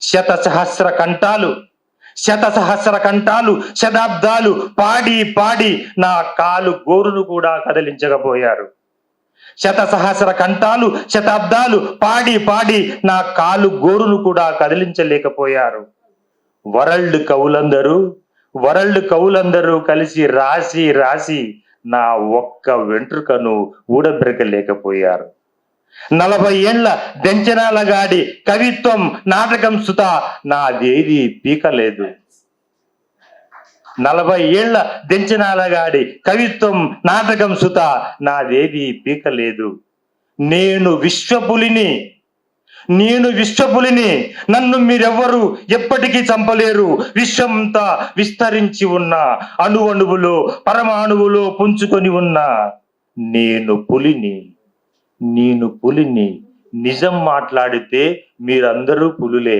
శత సహస్ర కంఠాలు, శత సహస్ర కంఠాలు, శతాబ్దాలు పాడి పాడి నా కాలు గోరును కూడా కదిలించకపోయారు. శత సహస్ర కంఠాలు, శతాబ్దాలు పాడి పాడి నా కాలు గోరును కూడా కదిలించలేకపోయారు. వరల్డ్ కవులందరూ కలిసి రాసి రాసి నా ఒక్క వెంట్రుకను ఊడబెరకలేకపోయారు. 40 ఏళ్ల దెంచనాల గాడి కవిత్వం నాటకం సుత నాదేది పీకలేదు. 40 ఏళ్ల దెంచనాల గాడి కవిత్వం నాటకం సుత నాదేది పీకలేదు. నేను విశ్వపులిని, నన్ను మీరెవ్వరూ ఎప్పటికీ చంపలేరు. విశ్వమంతా విస్తరించి ఉన్న, అణువణువులో పరమాణువులో పుంజుకొని ఉన్న నేను పులిని. నిజం మాట్లాడితే మీరందరూ పులులే.